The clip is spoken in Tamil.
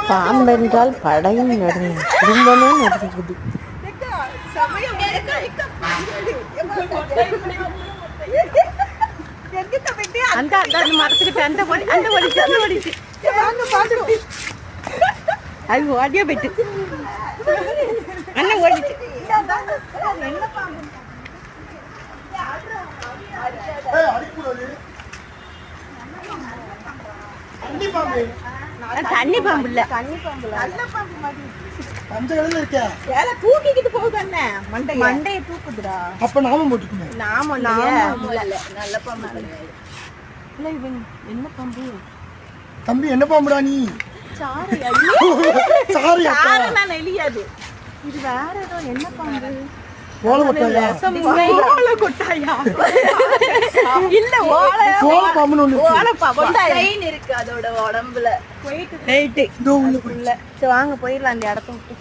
பாம்பென்றால் படையும் நடுங்கும், குடும்பமும் நடுங்குது. அந்த மரத்துக்கிட்ட அந்த ஓடிச்சு அது ஓடியே போயிட்டு அண்ணன் ஓடிச்சு. தண்ணி பாம்பு இல்ல, தூக்கிக்கிட்டு போகுது அண்ணன், மண்டைய தூக்குதுடா. அப்ப நாம போட்டுக்கணும். நாம நல்ல பாம்பு இல்ல. இவன் என்ன பாம்பு தம்பி? என்ன பாம்புடா நீ? எலியாது, இது வேற ஏதோ. என்ன பாம்பு? ஓலை கொட்டாயா? இல்ல, இருக்கு அதோட உடம்புல. சரி வாங்க போயிடலாம் அந்த இடத்த விட்டு.